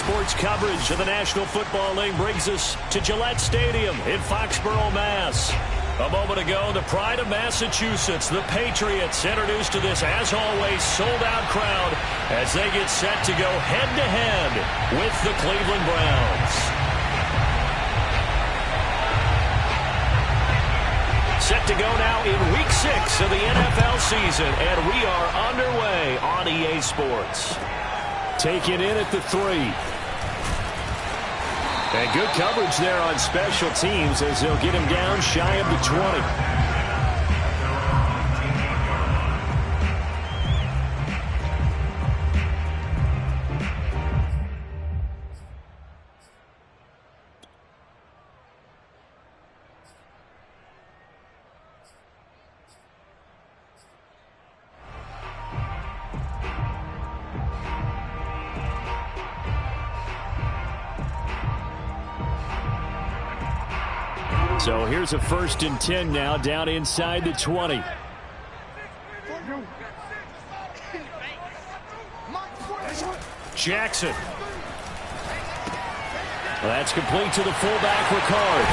Sports coverage of the National Football League brings us to Gillette Stadium in Foxborough, Mass. A moment ago, the pride of Massachusetts, the Patriots, introduced to this, as always, sold-out crowd as they get set to go head-to-head with the Cleveland Browns. Set to go now in Week 6 of the NFL season, and we are underway on EA Sports. Taken in at the 3. And good coverage there on special teams as they'll get him down shy of the 20. So here's a 1st and 10 now, down inside the 20. Jackson. Well, that's complete to the fullback, Ricard.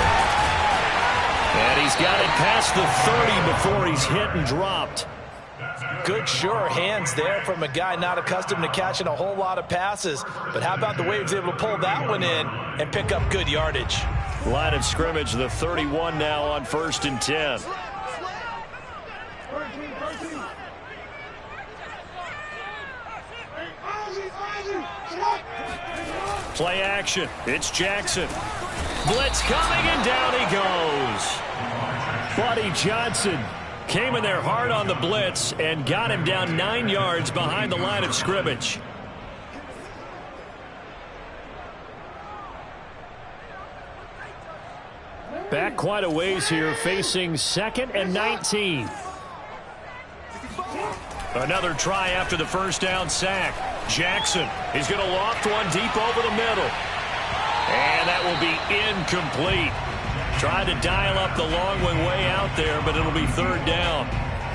And he's got it past the 30 before he's hit and dropped. Good, sure hands there from a guy not accustomed to catching a whole lot of passes. But how about the way he was able to pull that one in and pick up good yardage? Line of scrimmage, the 31 now on 1st and 10. Play action. It's Jackson. Blitz coming, and down he goes. Buddy Johnson came in there hard on the blitz and got him down 9 yards behind the line of scrimmage. Back quite a ways here, facing 2nd and 19. Another try after the first down sack. Jackson, he's going to loft one deep over the middle. And that will be incomplete. Tried to dial up the long one way out there, but it'll be 3rd down.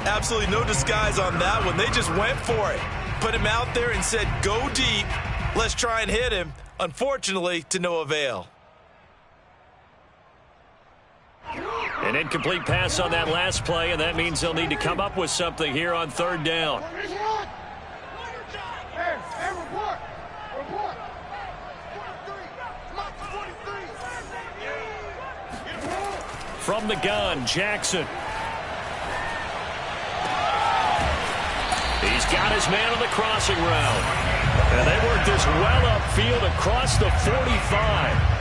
Absolutely no disguise on that one. They just went for it. Put him out there and said, go deep. Let's try and hit him. Unfortunately, to no avail. An incomplete pass on that last play, and that means they'll need to come up with something here on 3rd down. From the gun, Jackson. He's got his man on the crossing route. And they work this well upfield across the 45.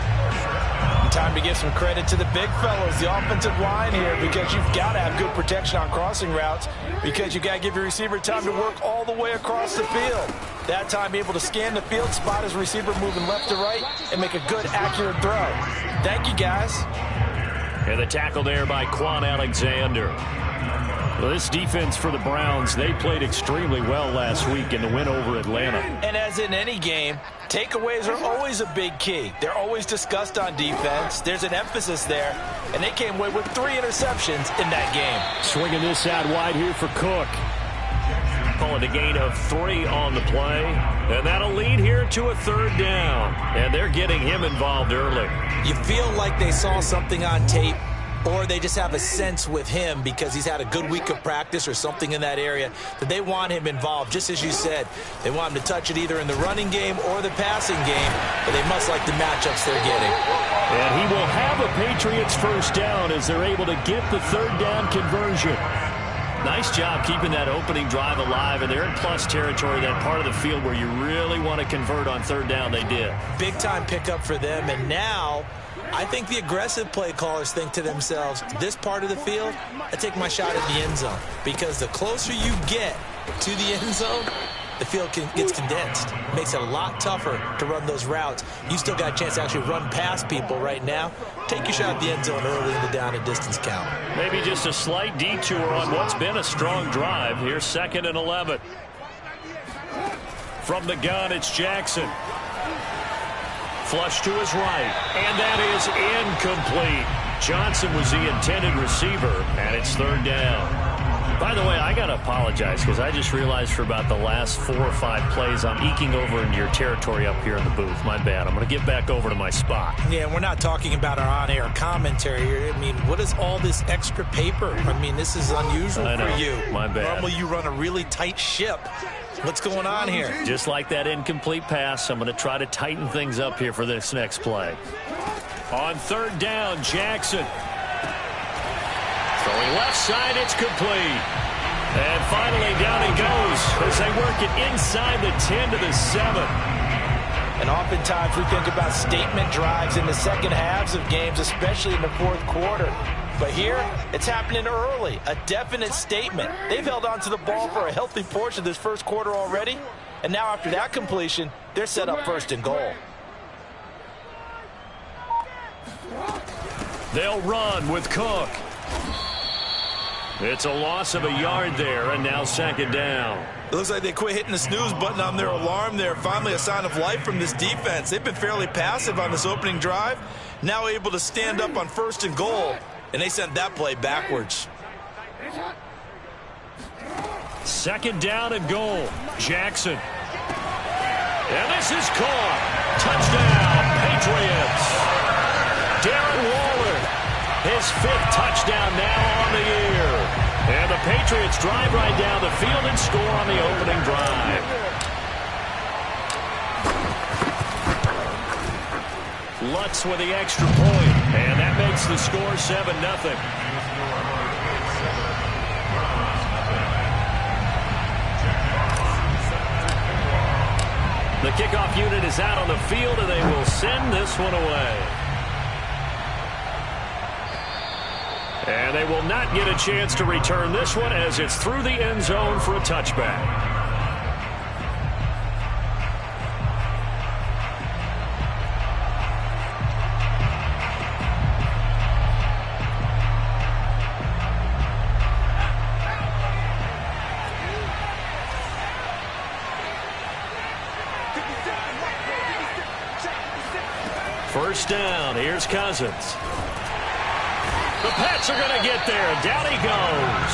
Time to give some credit to the big fellows, the offensive line here, because you've got to have good protection on crossing routes, because you've got to give your receiver time to work all the way across the field. That time able to scan the field, spot his receiver moving left to right, and make a good, accurate throw. Thank you, guys. And the tackle there by Quan Alexander. Well, this defense for the Browns, they played extremely well last week in the win over Atlanta. And as in any game, takeaways are always a big key. They're always discussed on defense. There's an emphasis there, and they came away with 3 interceptions in that game. Swinging this out wide here for Cook. Calling a gain of 3 on the play, and that'll lead here to a 3rd down. And they're getting him involved early. You feel like they saw something on tape, or they just have a sense with him because he's had a good week of practice or something in that area that they want him involved. Just as you said, they want him to touch it either in the running game or the passing game, but they must like the matchups they're getting. And he will have a Patriots 1st down as they're able to get the 3rd down conversion. Nice job keeping that opening drive alive, and they're in plus territory, that part of the field where you really want to convert on 3rd down. They did. Big-time pickup for them, and now I think the aggressive play callers think to themselves, this part of the field, I take my shot at the end zone. Because the closer you get to the end zone, the field gets condensed. Makes it a lot tougher to run those routes. You still got a chance to actually run past people right now. Take your shot at the end zone early in the down and distance count. Maybe just a slight detour on what's been a strong drive. Here's 2nd and 11. From the gun, it's Jackson. Flush to his right, and that is incomplete. Johnson was the intended receiver, and it's 3rd down. By the way, I got to apologize because I just realized for about the last 4 or 5 plays I'm eking over into your territory up here in the booth. My bad. I'm going to get back over to my spot. Yeah, we're not talking about our on-air commentary here. I mean, what is all this extra paper? I mean, this is unusual for you. My bad. Normally you run a really tight ship. What's going on here? Just like that incomplete pass, I'm going to try to tighten things up here for this next play. On 3rd down, Jackson. Throwing left side, it's complete. And finally down he goes as they work it inside the 10 to the 7. And oftentimes we think about statement drives in the second halves of games, especially in the 4th quarter. But here, it's happening early, a definite statement. They've held on to the ball for a healthy portion of this 1st quarter already, and now after that completion, they're set up 1st and goal. They'll run with Cook. It's a loss of a yard there, and now 2nd down. It looks like they quit hitting the snooze button on their alarm there. Finally a sign of life from this defense. They've been fairly passive on this opening drive, now able to stand up on 1st and goal. And they sent that play backwards. 2nd down and goal. Jackson. And this is caught. Touchdown, Patriots. Darren Waller, his 5th touchdown now on the year. And the Patriots drive right down the field and score on the opening drive. Lutz with the extra point, and that makes the score 7-0. The kickoff unit is out on the field, and they will send this one away. And they will not get a chance to return this one as it's through the end zone for a touchback. First down, here's Cousins. The Pats are going to get there. Down he goes.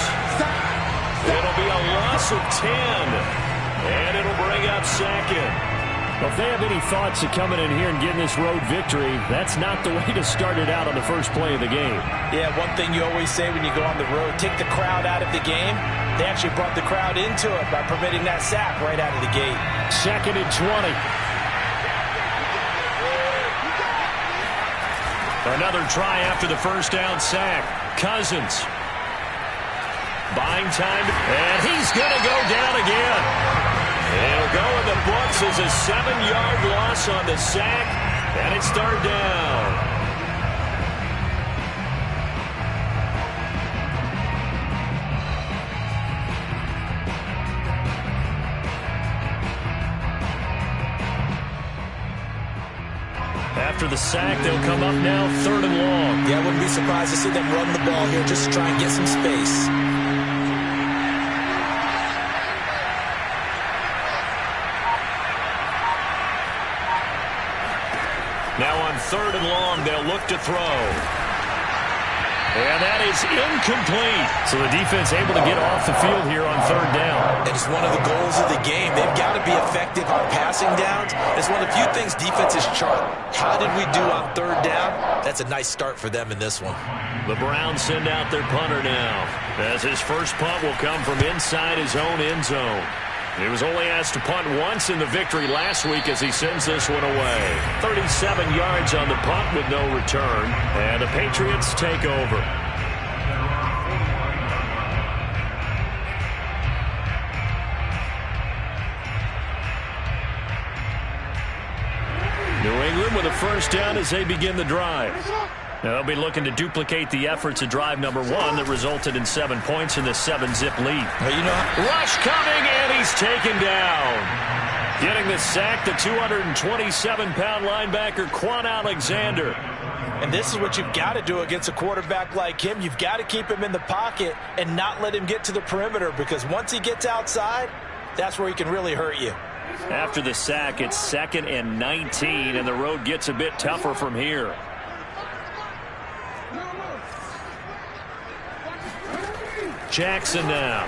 It'll be a loss of 10. And it'll bring up 2nd. Well, if they have any thoughts of coming in here and getting this road victory, that's not the way to start it out on the first play of the game. Yeah, one thing you always say when you go on the road, take the crowd out of the game. They actually brought the crowd into it by permitting that sack right out of the gate. 2nd and 20. Another try after the first down sack. Cousins. Buying time, and he's going to go down again. It'll go in the books as a 7-yard loss on the sack, and it's 3rd down. After the sack, they'll come up now 3rd and long. Yeah, I wouldn't be surprised to see them run the ball here just to try and get some space. They'll look to throw. And that is incomplete. So the defense able to get off the field here on third down. It's one of the goals of the game. They've got to be effective on passing downs. It's one of the few things defenses chart. How did we do on third down? That's a nice start for them in this one. The Browns send out their punter now, as his first punt will come from inside his own end zone. He was only asked to punt once in the victory last week as he sends this one away. 37 yards on the punt with no return, and the Patriots take over. New England with a first down as they begin the drive. Now they'll be looking to duplicate the efforts of drive number 1 that resulted in 7 points in this 7-zip lead. Well, rush coming, and he's taken down. Getting the sack, the 227-pound linebacker, Quan Alexander. And this is what you've got to do against a quarterback like him. You've got to keep him in the pocket and not let him get to the perimeter, because once he gets outside, that's where he can really hurt you. After the sack, it's 2nd and 19, and the road gets a bit tougher from here. Jackson now.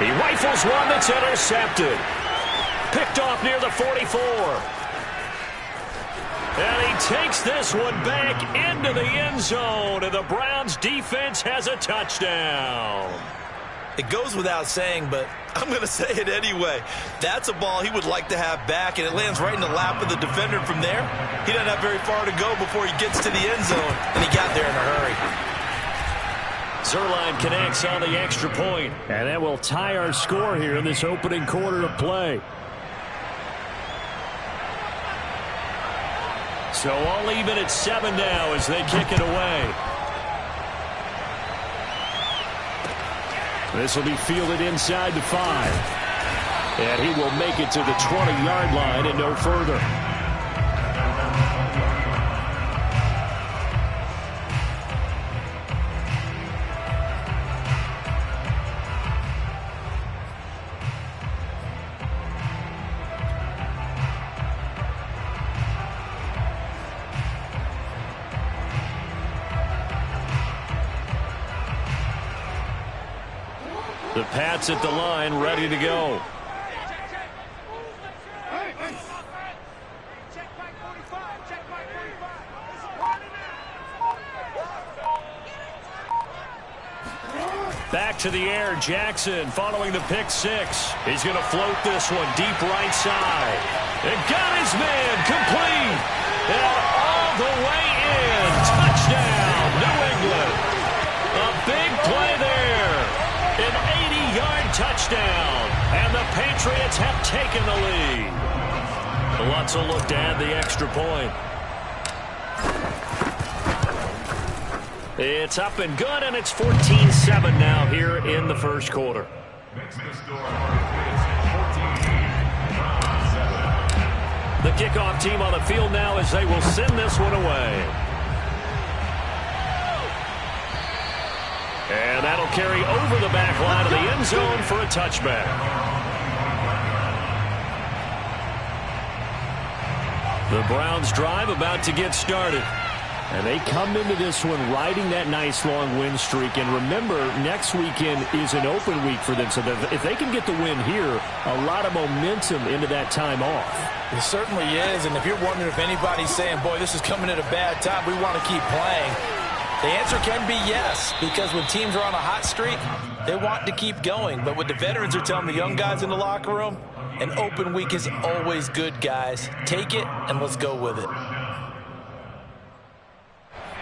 He rifles one that's intercepted. Picked off near the 44. And he takes this one back into the end zone, and the Browns defense has a touchdown. It goes without saying, but I'm going to say it anyway. That's a ball he would like to have back, and it lands right in the lap of the defender from there. He doesn't have very far to go before he gets to the end zone, and he got there in a hurry. Zerline connects on the extra point, and that will tie our score here in this opening quarter of play. So all even at 7 now as they kick it away. This will be fielded inside the 5. And he will make it to the 20-yard line and no further. The Pats at the line, ready to go. Back to the air, Jackson following the pick 6. He's going to float this one deep right side. And got his man complete. And all the way in. Touchdown, New England. A big play there. An 80-yard touchdown. And the Patriots have taken the lead. Lutz will look to add the extra point. It's up and good, and it's 14-7 now here in the first quarter. The kickoff team on the field now as they will send this one away. And that'll carry over the back line of the end zone for a touchback. The Browns drive about to get started. And they come into this one riding that nice long win streak. And remember, next weekend is an open week for them. So if they can get the win here, a lot of momentum into that time off. It certainly is. And if you're wondering if anybody's saying, boy, this is coming at a bad time, we want to keep playing, the answer can be yes. Because when teams are on a hot streak, they want to keep going. But what the veterans are telling the young guys in the locker room, an open week is always good, guys. Take it and let's go with it.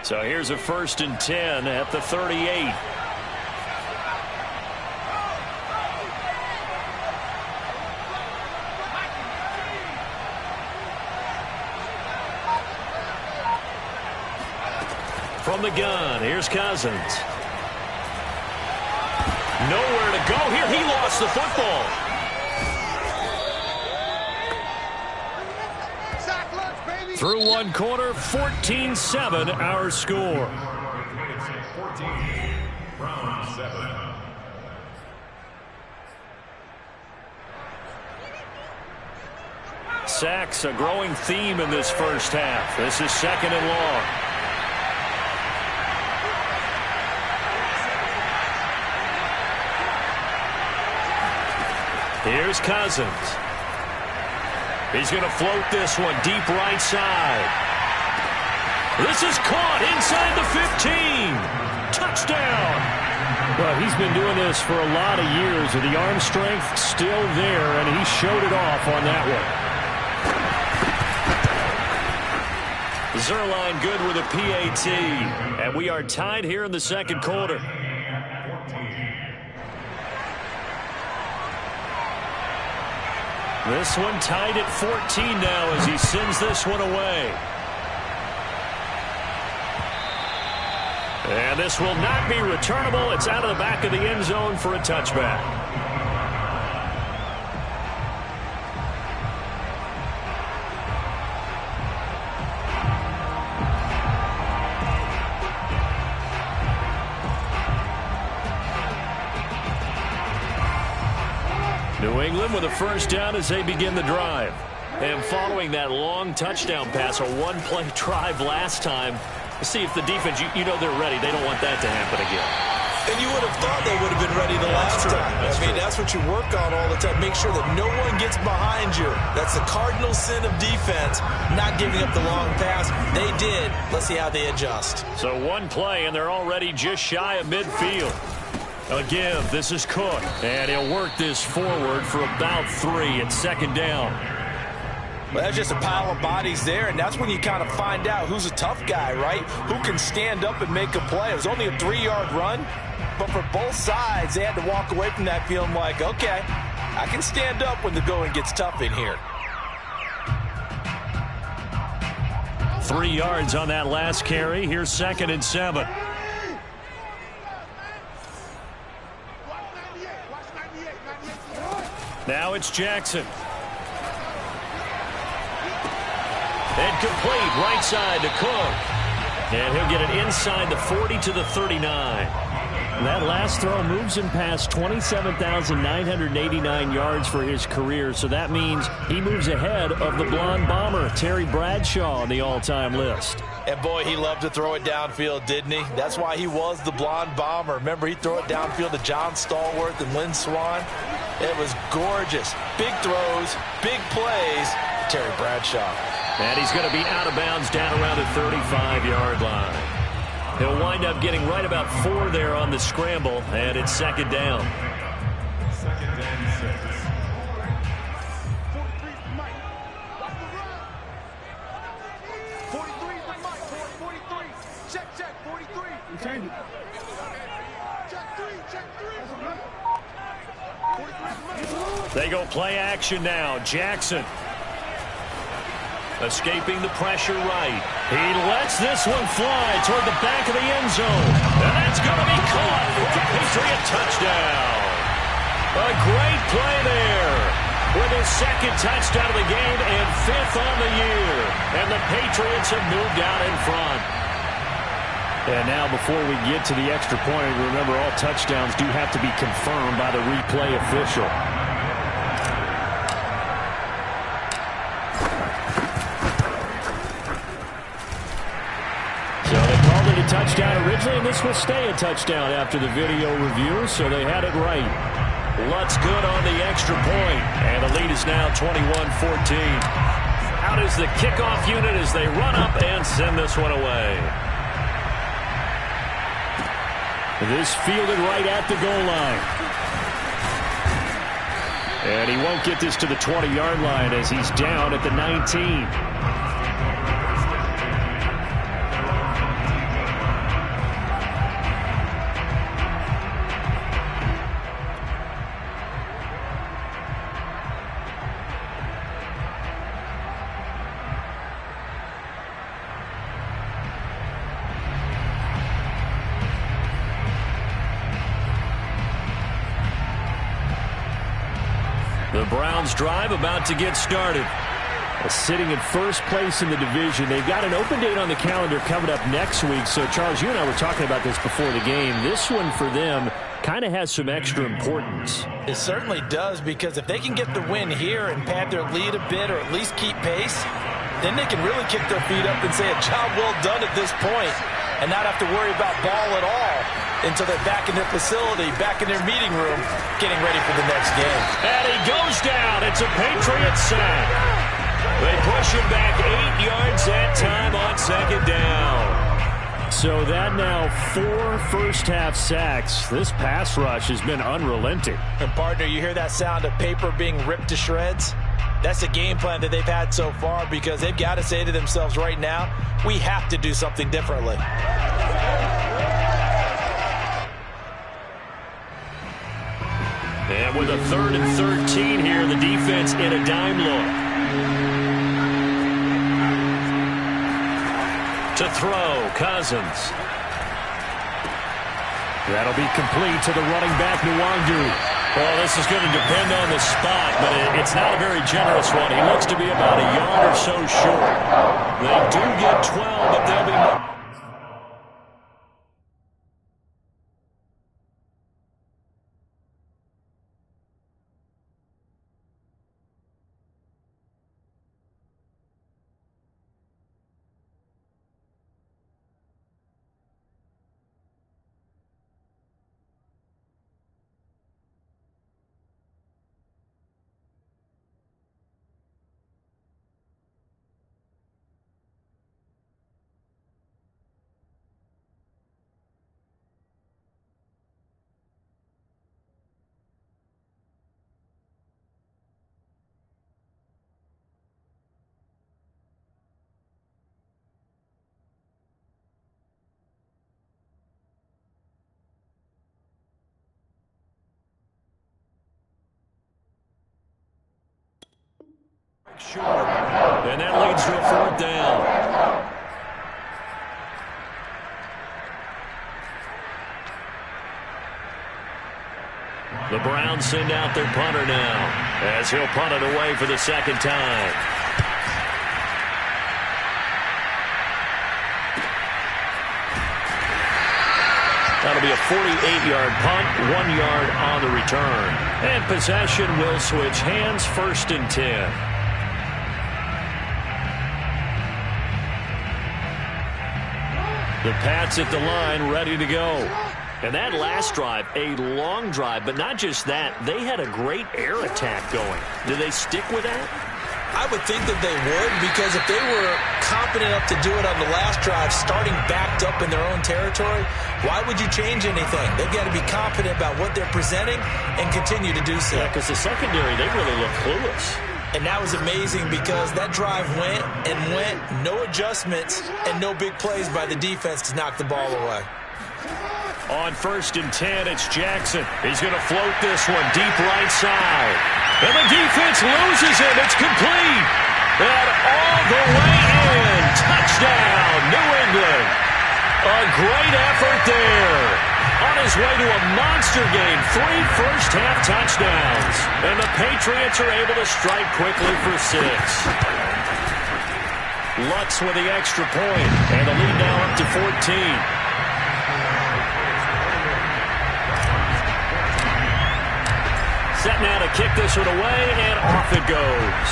So here's a 1st and 10 at the 38. From the gun, here's Cousins. Nowhere to go here. He lost the football. Through one quarter, 14-7 our score. sacks, a growing theme in this first half. This is 2nd and long. Here's Cousins. He's going to float this one deep right side. This is caught inside the 15. Touchdown. Well, he's been doing this for a lot of years, and the arm strength still there, and he showed it off on that one. Zerline good with a PAT, and we are tied here in the second quarter. This one tied at 14 now as he sends this one away. And this will not be returnable. It's out of the back of the end zone for a touchback. New England with a first down as they begin the drive. And following that long touchdown pass, a one-play drive last time, see if the defense, you know they're ready. They don't want that to happen again. And you would have thought they would have been ready the last time. That's what you work on all the time. Make sure that no one gets behind you. That's the cardinal sin of defense, not giving up the long pass. They did. Let's see how they adjust. So one play, and they're already just shy of midfield. Again, this is Cook, and he'll work this forward for about 3 at 2nd down. Well, that's just a pile of bodies there, and that's when you kind of find out who's a tough guy, right? Who can stand up and make a play. It was only a 3-yard run, but for both sides, they had to walk away from that feeling like, okay, I can stand up when the going gets tough in here. 3 yards on that last carry. Here's 2nd and 7. Now it's Jackson. And complete right side to Cook. And he'll get it inside the 40 to the 39. That last throw moves him past 27,989 yards for his career. So that means he moves ahead of the blonde bomber, Terry Bradshaw, on the all-time list. And boy, he loved to throw it downfield, didn't he? That's why he was the blonde bomber. Remember, he'd throw it downfield to John Stallworth and Lynn Swann. It was gorgeous. Big throws, big plays. Terry Bradshaw. And he's going to be out of bounds down around the 35-yard line. He'll wind up getting right about 4 there on the scramble, and it's 2nd down. They go play action now. Jackson escaping the pressure right. He lets this one fly toward the back of the end zone. And that's going to be caught for a Patriot touchdown. A great play there with his 2nd touchdown of the game and 5th on the year. And the Patriots have moved out in front. And now before we get to the extra point, remember all touchdowns do have to be confirmed by the replay official. Touchdown originally, and this will stay a touchdown after the video review, so they had it right. Lutz good on the extra point, and the lead is now 21-14. Out is the kickoff unit as they run up and send this one away. This fielded right at the goal line. And he won't get this to the 20-yard line as he's down at the 19. The Browns drive about to get started. Sitting in first place in the division. They've got an open date on the calendar coming up next week. So, Charles, you and I were talking about this before the game. This one for them kind of has some extra importance. It certainly does, because if they can get the win here and pad their lead a bit, or at least keep pace, then they can really kick their feet up and say a job well done at this point, and not have to worry about ball at all until they're back in their facility, back in their meeting room, getting ready for the next game. And he goes down. It's a Patriots sack. They push him back 8 yards that time on second down. So that now 4 first-half sacks. This pass rush has been unrelenting. And, partner, you hear that sound of paper being ripped to shreds? That's the game plan that they've had so far, because they've got to say to themselves right now, we have to do something differently. And with a 3rd and 13 here, the defense in a dime look. To throw, Cousins. That'll be complete to the running back, Nwangu. Well, this is going to depend on the spot, but it's not a very generous one. He looks to be about a yard or so short. They do get 12, but they'll be... Short. And that leads to a 4th down. The Browns send out their punter now, as he'll punt it away for the 2nd time. That'll be a 48-yard punt, 1 yard on the return. And possession will switch hands, 1st and 10. The Pats at the line, ready to go. And that last drive, a long drive, but not just that. They had a great air attack going. Do they stick with that? I would think that they would, because if they were confident enough to do it on the last drive, starting backed up in their own territory, why would you change anything? They've got to be confident about what they're presenting and continue to do so. Yeah, because the secondary, they really look clueless. And that was amazing, because that drive went and went, no adjustments, and no big plays by the defense to knock the ball away. On 1st and 10, it's Jackson. He's going to float this one deep right side. And the defense loses it. It's complete. And all the way in. Touchdown, New England. A great effort there. On his way to a monster game, 3 first-half touchdowns. And the Patriots are able to strike quickly for 6. Lutz with the extra point. And the lead now up to 14. Set now to kick this one away, and off it goes.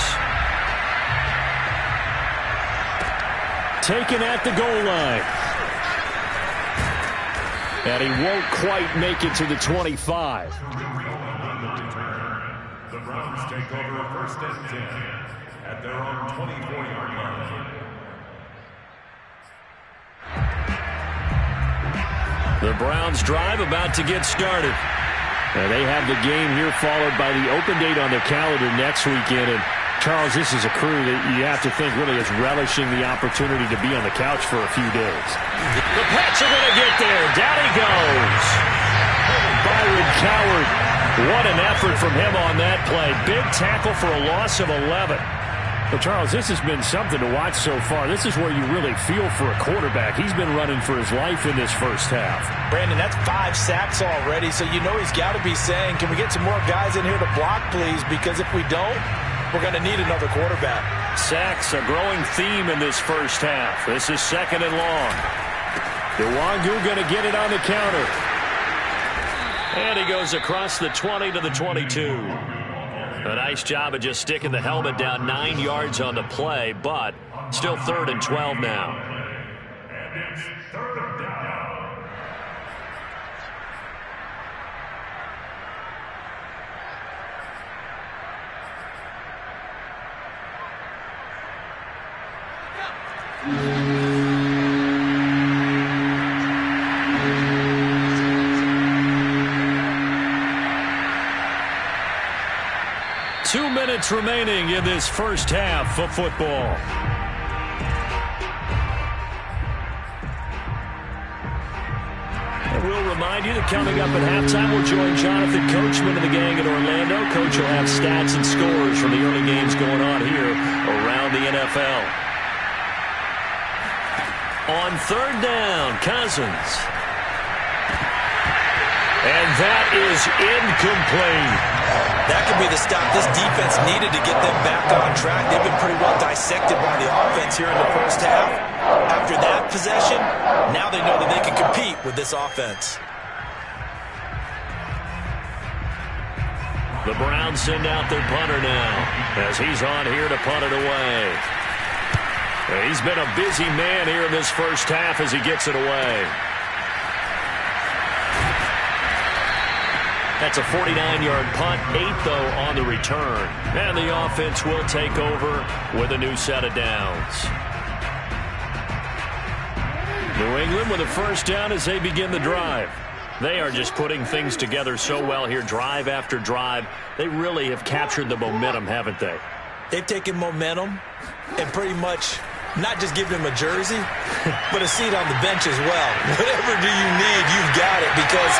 Taken at the goal line. And he won't quite make it to the 25. The Browns take over 1st and 10 at their own 24-yard line. The Browns drive about to get started. They have the game here followed by the open date on their calendar next weekend. And Charles, this is a crew that you have to think really is relishing the opportunity to be on the couch for a few days. The Pats are going to get there. Down he goes. Byron Coward. What an effort from him on that play. Big tackle for a loss of 11. But, Charles, this has been something to watch so far. This is where you really feel for a quarterback. He's been running for his life in this first half. Brandon, that's 5 sacks already, so you know he's got to be saying, can we get some more guys in here to block, please? Because if we don't, we're going to need another quarterback. Sacks, a growing theme in this first half. This is 2nd and long. Nwangu going to get it on the counter. And he goes across the 20 to the 22. A nice job of just sticking the helmet down 9 yards on the play, but still 3rd and 12 now. And it's 3rd down. Two minutes remaining in this first half of football. And we'll remind you that coming up at halftime, we'll join Jonathan Coachman and the gang in Orlando. Coach will have stats and scores from the early games going on here around the NFL. On 3rd down, Cousins. And that is incomplete. That could be the stop this defense needed to get them back on track. They've been pretty well dissected by the offense here in the first half. After that possession, now they know that they can compete with this offense. The Browns send out their punter now as he's on here to punt it away. He's been a busy man here in this first half as he gets it away. That's a 49-yard punt, 8 though on the return. And the offense will take over with a new set of downs. New England with a first down as they begin the drive. They are just putting things together so well here, drive after drive. They really have captured the momentum, haven't they? They've taken momentum and pretty much not just given him a jersey, but a seat on the bench as well. Whatever do you need, you've got it, because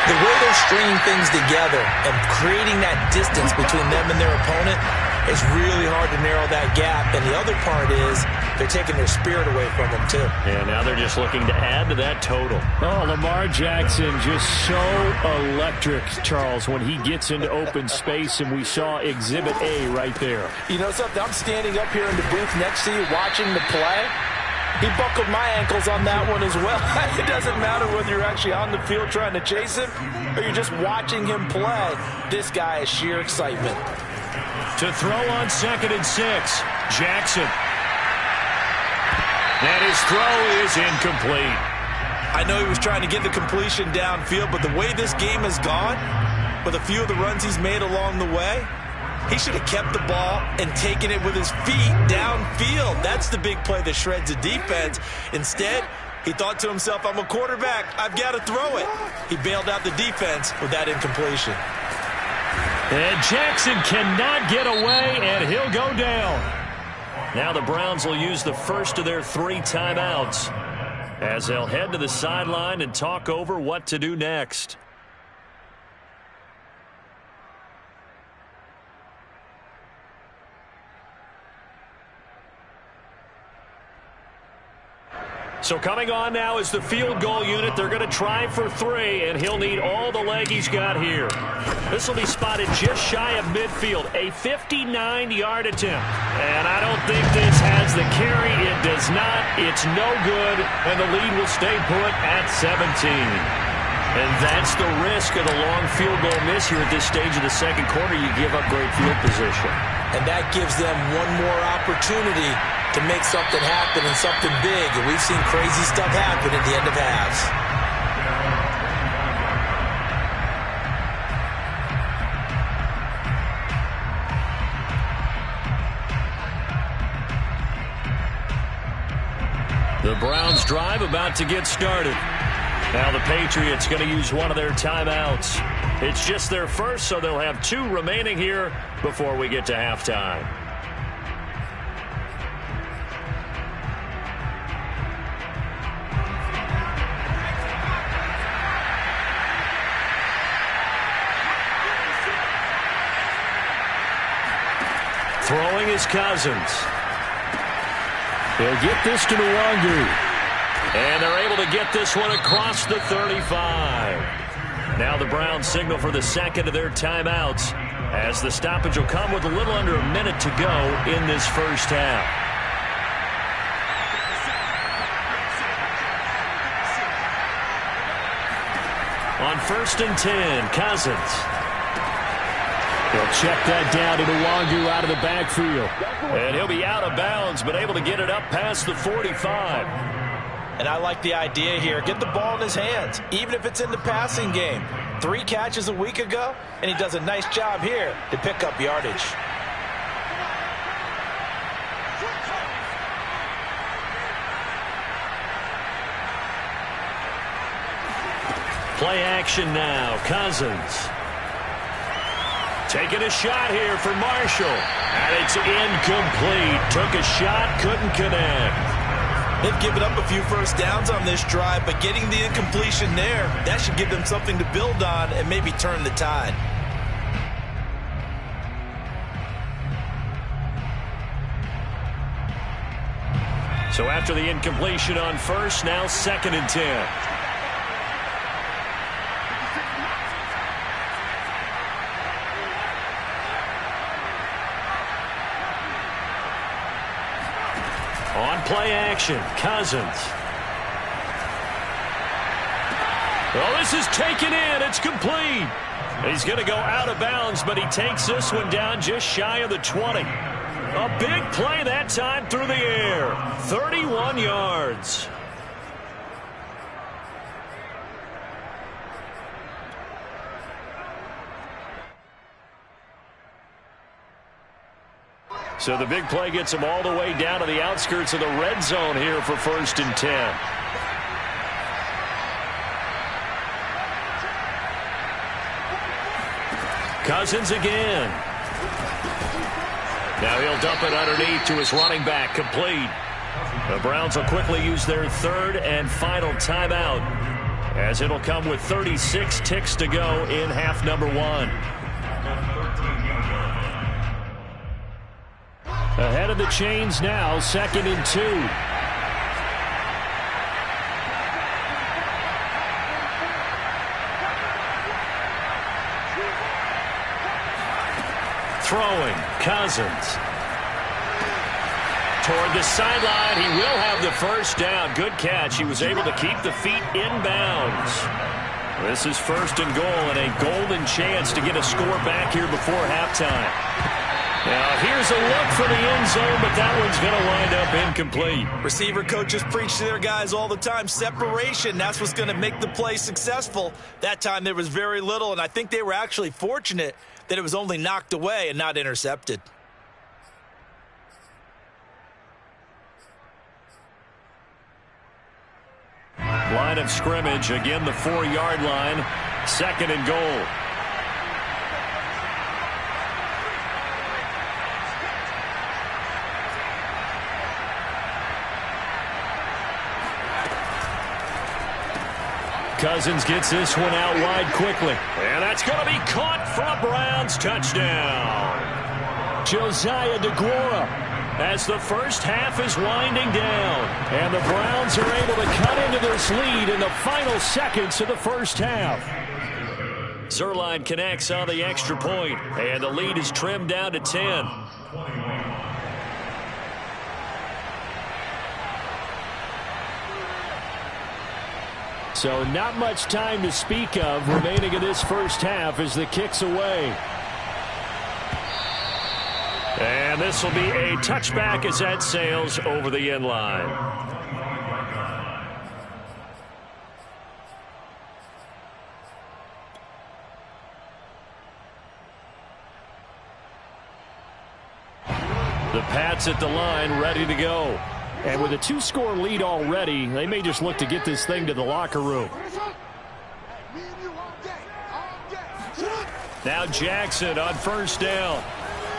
the way they're stringing things together and creating that distance between them and their opponent is really hard to narrow that gap. And the other part is they're taking their spirit away from them, too. And now they're just looking to add to that total. Oh, Lamar Jackson just so electric, Charles, when he gets into open space, and we saw Exhibit A right there. You know something? I'm standing up here in the booth next to you watching the play. He buckled my ankles on that one as well. It doesn't matter whether you're actually on the field trying to chase him or you're just watching him play. This guy is sheer excitement. To throw on 2nd and 6, Jackson. And his throw is incomplete. I know he was trying to get the completion downfield, but the way this game has gone, with a few of the runs he's made along the way, he should have kept the ball and taken it with his feet downfield. That's the big play that shreds a defense. Instead, he thought to himself, I'm a quarterback, I've got to throw it. He bailed out the defense with that incompletion. And Jackson cannot get away, and he'll go down. Now the Browns will use the first of their 3 timeouts as they'll head to the sideline and talk over what to do next. So coming on now is the field goal unit. They're going to try for 3, and he'll need all the leg he's got here. This will be spotted just shy of midfield, a 59-yard attempt. And I don't think this has the carry. It does not. It's no good, and the lead will stay put at 17. And that's the risk of the long field goal miss here at this stage of the second quarter. You give up great field position. And that gives them one more opportunity to make something happen and something big. And we've seen crazy stuff happen at the end of halves. The Browns drive about to get started. Now the Patriots going to use one of their timeouts. It's just their first, so they'll have 2 remaining here before we get to halftime. Throwing is Cousins. They'll get this to Nwangu. And they're able to get this one across the 35. Now the Browns signal for the second of their timeouts as the stoppage will come with a little under a minute to go in this first half. On 1st and 10, Cousins. They'll check that down to Nwangu out of the backfield. And he'll be out of bounds, but able to get it up past the 45. And I like the idea here. Get the ball in his hands, even if it's in the passing game. 3 catches a week ago, and he does a nice job here to pick up yardage. Play action now. Cousins. Taking a shot here for Marshall. And it's incomplete. Took a shot, couldn't connect. They've given up a few first downs on this drive, but getting the incompletion there, that should give them something to build on and maybe turn the tide. So after the incompletion on 1st, now 2nd and 10. On play action, Cousins. Oh, this is taken in. It's complete. He's going to go out of bounds, but he takes this one down just shy of the 20. A big play that time through the air. 31 yards. So the big play gets him all the way down to the outskirts of the red zone here for 1st and 10. Cousins again. Now he'll dump it underneath to his running back, complete. The Browns will quickly use their 3rd and final timeout, as it'll come with 36 ticks to go in half number 1. Ahead of the chains now, 2nd and 2. Throwing, Cousins. Toward the sideline, he will have the first down. Good catch. He was able to keep the feet inbounds. This is 1st and goal and a golden chance to get a score back here before halftime. Now, here's a look for the end zone, but that one's going to wind up incomplete. Receiver coaches preach to their guys all the time. Separation, that's what's going to make the play successful. That time there was very little, and I think they were actually fortunate that it was only knocked away and not intercepted. Line of scrimmage, again the 4-yard line, 2nd and goal. Cousins gets this one out wide quickly. And that's going to be caught for a Browns touchdown. Josiah DeGuara, as the first half is winding down. And the Browns are able to cut into this lead in the final seconds of the first half. Zerline connects on the extra point, and the lead is trimmed down to 10. So not much time to speak of remaining in this first half as the kick's away. And this will be a touchback as that sails over the end line. The Pats at the line, ready to go. And with a 2-score lead already, they may just look to get this thing to the locker room. Now Jackson on 1st down.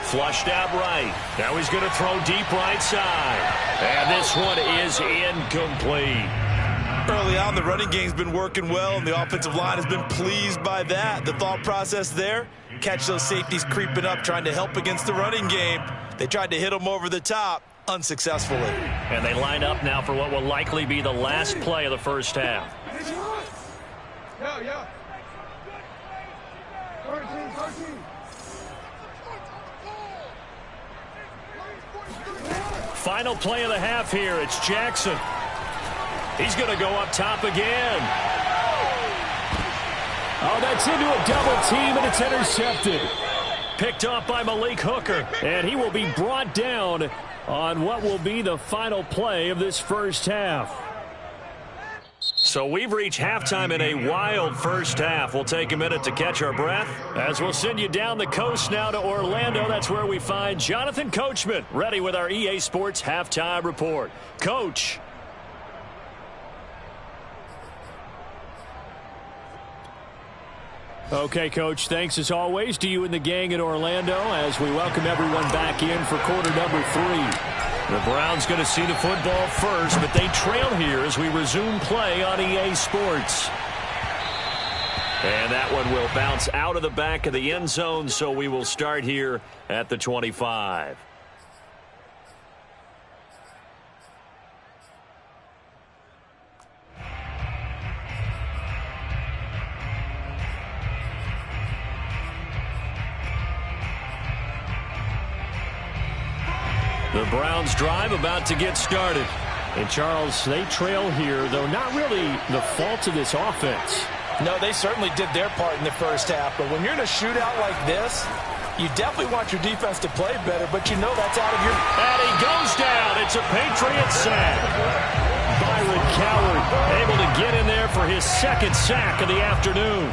Flushed out right. Now he's going to throw deep right side. And this one is incomplete. Early on, the running game's been working well, and the offensive line has been pleased by that. The thought process there, catch those safeties creeping up, trying to help against the running game. They tried to hit them over the top. Unsuccessfully. And they line up now for what will likely be the last play of the first half. Final play of the half here. It's Jackson. He's going to go up top again. Oh, that's into a double team, and it's intercepted. Picked off by Malik Hooker. And he will be brought down on what will be the final play of this first half. So we've reached halftime in a wild first half. We'll take a minute to catch our breath as we'll send you down the coast now to Orlando. That's where we find Jonathan Coachman ready with our EA Sports Halftime Report. Coach. Okay, Coach, thanks as always to you and the gang in Orlando as we welcome everyone back in for quarter number 3. The Browns going to see the football first, but they trail here as we resume play on EA Sports. And that one will bounce out of the back of the end zone, so we will start here at the 25. The Browns drive about to get started. And, Charles, they trail here, though not really the fault of this offense. No, they certainly did their part in the first half. But when you're in a shootout like this, you definitely want your defense to play better, but you know that's out of your... And he goes down. It's a Patriot sack. Byron Coward able to get in there for his second sack of the afternoon.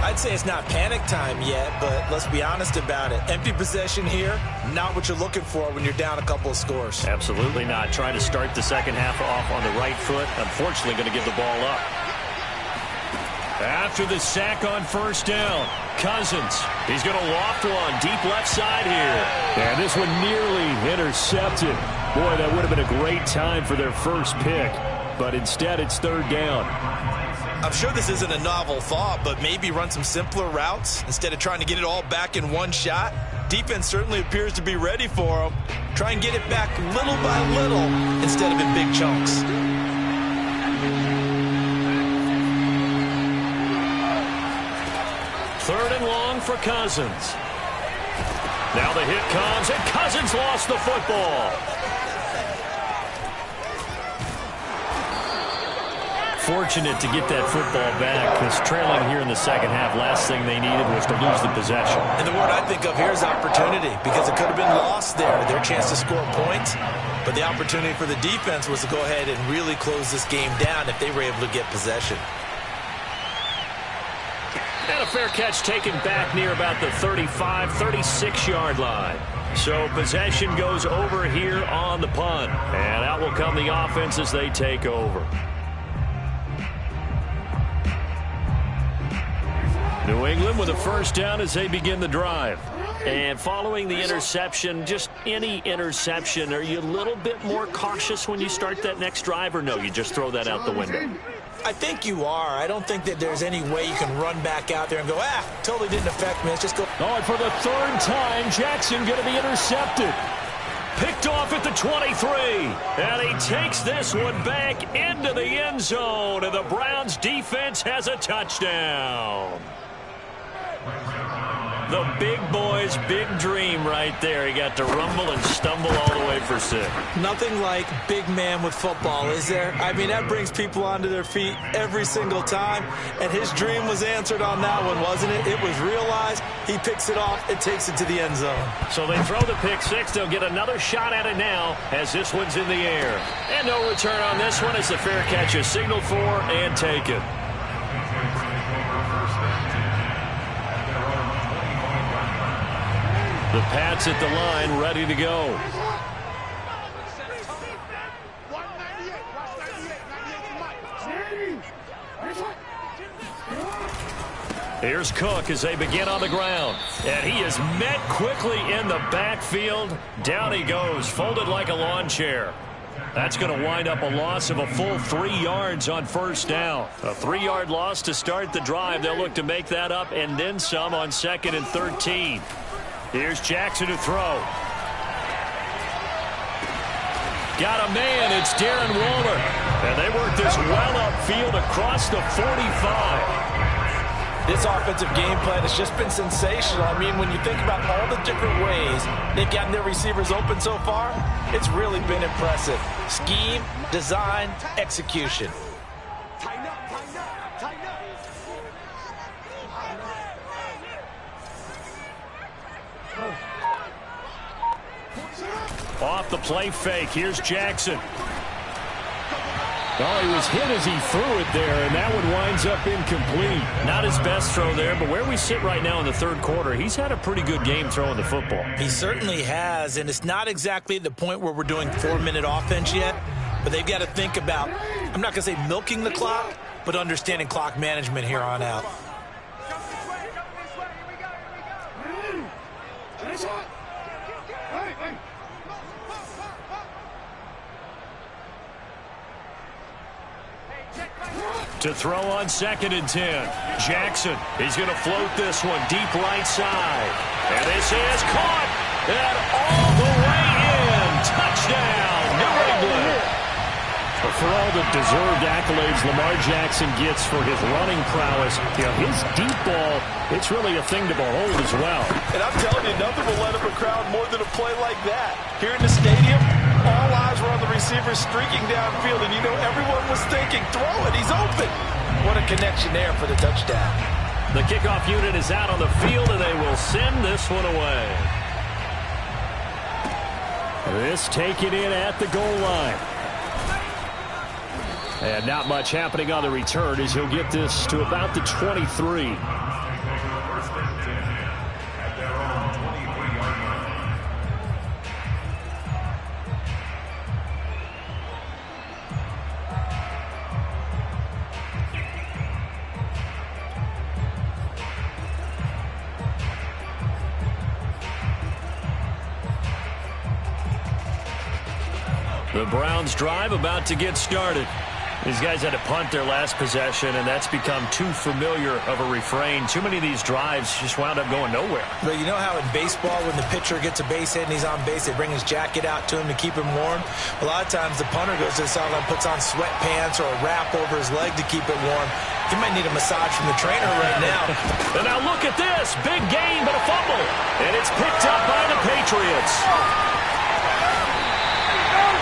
I'd say it's not panic time yet, but let's be honest about it. Empty possession here, not what you're looking for when you're down a couple of scores. Absolutely not. Trying to start the second half off on the right foot. Unfortunately, going to give the ball up. After the sack on first down, Cousins. He's going to loft one deep left side here. And this one nearly intercepted. Boy, that would have been a great time for their first pick. But instead, it's third down. I'm sure this isn't a novel thought, but maybe run some simpler routes instead of trying to get it all back in one shot. Defense certainly appears to be ready for them. Try and get it back little by little instead of in big chunks. Third and long for Cousins. Now the hit comes, and Cousins lost the football. Fortunate to get that football back, because trailing here in the second half, last thing they needed was to lose the possession. And the word I think of here is opportunity, because it could have been lost there, their chance to score points. But the opportunity for the defense was to go ahead and really close this game down if they were able to get possession. And a fair catch taken back near about the 35, 36-yard line. So possession goes over here on the punt. And out will come the offense as they take over. New England with a first down as they begin the drive. And following the interception, just any interception, are you a little bit more cautious when you start that next drive, or no, you just throw that out the window? I think you are. I don't think that there's any way you can run back out there and go, totally didn't affect me. Let's just go. Oh, and for the third time, Jackson going to be intercepted. Picked off at the 23. And he takes this one back into the end zone. And the Browns defense has a touchdown. The big boy's big dream right there. He got to rumble and stumble all the way for 6. Nothing like big man with football, is there? I mean, that brings people onto their feet every single time. And his dream was answered on that one, wasn't it? It was realized. He picks it off and takes it to the end zone. So they throw the pick 6. They'll get another shot at it now as this one's in the air. And no return on this one as the fair catch is signaled for and taken. The Pats at the line, ready to go. Here's Cook as they begin on the ground. And he is met quickly in the backfield. Down he goes, folded like a lawn chair. That's going to wind up a loss of a full 3 yards on first down. A 3-yard loss to start the drive. They'll look to make that up and then some on 2nd and 13. Here's Jackson to throw. Got a man. It's Darren Waller. And they work this well upfield across the 45. This offensive game plan has just been sensational. I mean, when you think about all the different ways they've gotten their receivers open so far, it's really been impressive. Scheme, design, execution. Off the play fake, here's Jackson. Oh, he was hit as he threw it there, and that one winds up incomplete. Not his best throw there, but where we sit right now in the third quarter, he's had a pretty good game throwing the football. He certainly has, and it's not exactly the point where we're doing 4-minute offense yet, but they've got to think about, I'm not going to say milking the clock, but understanding clock management here on out. To throw on 2nd and 10. Jackson, he's going to float this one deep right side. And this is caught. And all the way in. Touchdown, New England. For all the deserved accolades Lamar Jackson gets for his running prowess, his deep ball, it's really a thing to behold as well. And I'm telling you, nothing will let up a crowd more than a play like that. Here in the stadium, all eyes were on the receiver streaking downfield, and everyone was thinking, throw it, he's open. What a connection there for the touchdown. The kickoff unit is out on the field, and they will send this one away. This taken in at the goal line. And not much happening on the return as he'll get this to about the 23. The Browns drive about to get started. These guys had to punt their last possession, and that's become too familiar of a refrain. Too many of these drives just wound up going nowhere. But you know how in baseball, when the pitcher gets a base hit and he's on base, they bring his jacket out to him to keep him warm? A lot of times the punter goes to the sideline, puts on sweatpants or a wrap over his leg to keep it warm. He might need a massage from the trainer right now. And now look at this. Big gain, but a fumble. And it's picked up by the Patriots.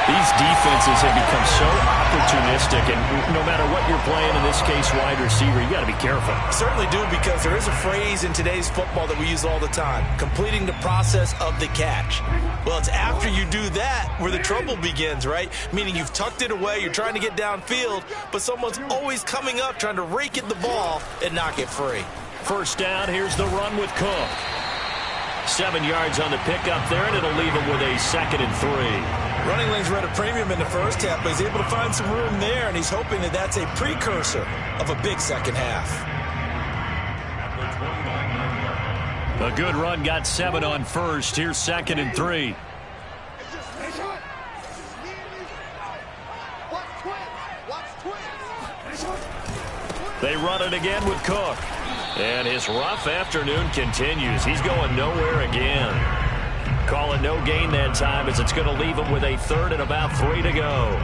These defenses have become so opportunistic, and no matter what you're playing, in this case, wide receiver, you got to be careful. Certainly do, because there is a phrase in today's football that we use all the time, completing the process of the catch. Well, it's after you do that where the trouble begins, right? Meaning you've tucked it away, you're trying to get downfield, but someone's always coming up trying to rake at the ball and knock it free. First down, here's the run with Cook. 7 yards on the pickup there, and it'll leave him with a 2nd and 3. Running lanes were at a premium in the first half, but he's able to find some room there, and he's hoping that that's a precursor of a big second half. A good run, got 7 on first. Here's 2nd and 3. They run it again with Cook. And his rough afternoon continues. He's going nowhere again. Call it no gain that time, as it's going to leave him with a 3rd and about 3 to go.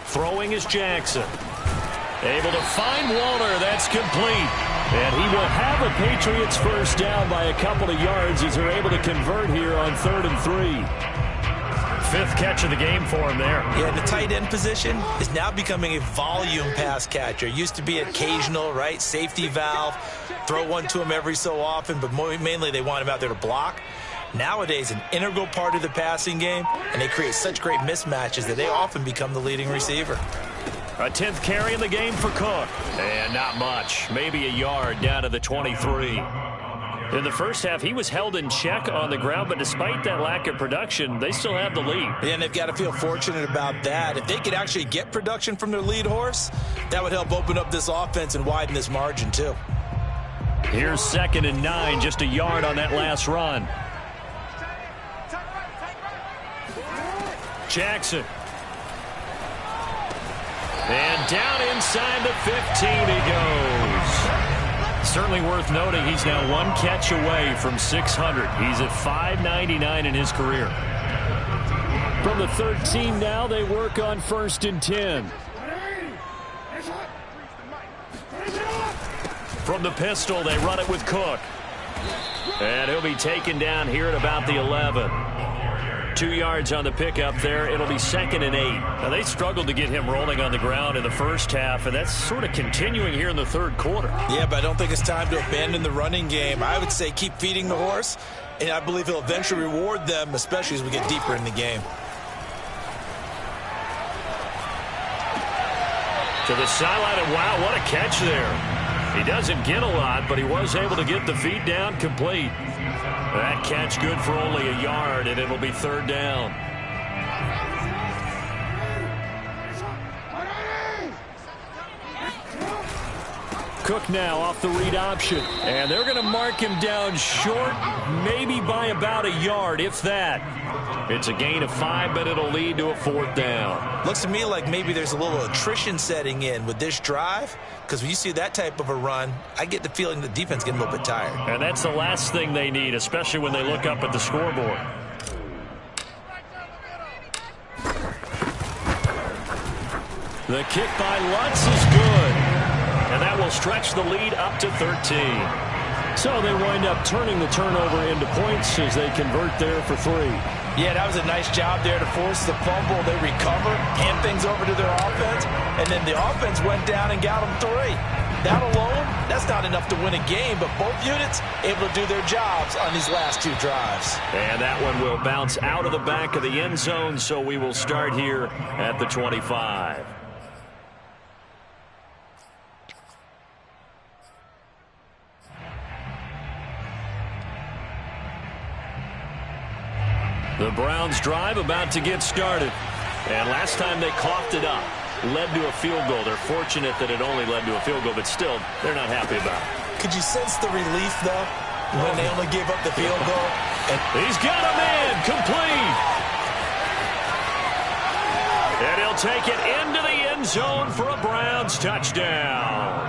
Throwing is Jackson. Able to find Walter. That's complete. And he will have a Patriots first down by a couple of yards as they're able to convert here on 3rd and 3. 5th catch of the game for him there. Yeah, and the tight end position is now becoming a volume pass catcher. Used to be occasional, right? Safety valve. Throw one to him every so often, but mainly they want him out there to block. Nowadays, an integral part of the passing game, and they create such great mismatches that they often become the leading receiver. A 10th carry in the game for Cook. And not much. Maybe a yard down to the 23. In the first half, he was held in check on the ground, but despite that lack of production, they still have the lead. Yeah, and they've got to feel fortunate about that. If they could actually get production from their lead horse, that would help open up this offense and widen this margin too. Here's 2nd and 9, just a yard on that last run. Jackson. And down inside the 15 he goes. Certainly worth noting he's now 1 catch away from 600. He's at 599 in his career. From the 13 now, they work on 1st and 10. From the pistol, they run it with Cook. And he'll be taken down here at about the 11. 2 yards on the pickup there. It'll be 2nd and 8. Now, they struggled to get him rolling on the ground in the first half, and that's sort of continuing here in the third quarter. Yeah, but I don't think it's time to abandon the running game. I would say keep feeding the horse, and I believe he'll eventually reward them, especially as we get deeper in the game. To the sideline, and wow, what a catch there. He doesn't get a lot, but he was able to get the feet down complete. That catch good for only a yard, and it'll be 3rd down. Cook now off the read option, and they're going to mark him down short, maybe by about a yard, if that. It's a gain of 5, but it'll lead to a 4th down. Looks to me like maybe there's a little attrition setting in with this drive, because when you see that type of a run, I get the feeling the defense getting a little bit tired. And that's the last thing they need, especially when they look up at the scoreboard. The kick by Lutz is good. And that will stretch the lead up to 13. So they wind up turning the turnover into points as they convert there for 3. Yeah, that was a nice job there to force the fumble. They recover, hand things over to their offense, and then the offense went down and got them 3. That alone, that's not enough to win a game, but both units able to do their jobs on these last 2 drives. And that one will bounce out of the back of the end zone, so we will start here at the 25. The Browns drive about to get started. And last time they coughed it up, led to a field goal. They're fortunate that it only led to a field goal, but still, they're not happy about it. Could you sense the relief, though, when they only gave up the field goal? And he's got a man, complete. And he'll take it into the end zone for a Browns touchdown.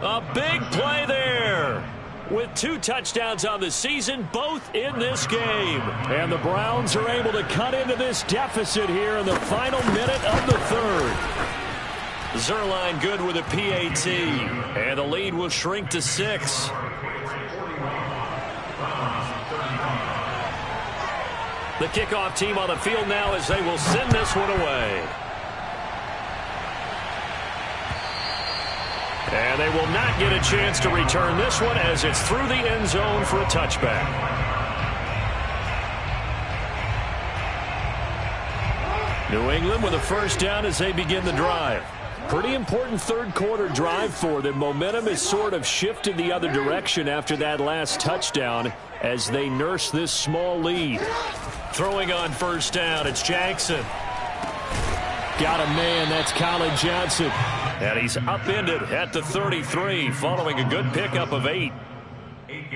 A big play there. With 2 touchdowns on the season, both in this game. And the Browns are able to cut into this deficit here in the final minute of the 3rd. Zerline good with a PAT. And the lead will shrink to 6. The kickoff team on the field now as they will send this one away. And they will not get a chance to return this one as it's through the end zone for a touchback. New England with a 1st down as they begin the drive. Pretty important 3rd quarter drive for them. Momentum has sort of shifted the other direction after that last touchdown as they nurse this small lead. Throwing on 1st down, it's Jackson. Got a man, that's Colin Johnson. And he's upended at the 33 following a good pickup of 8.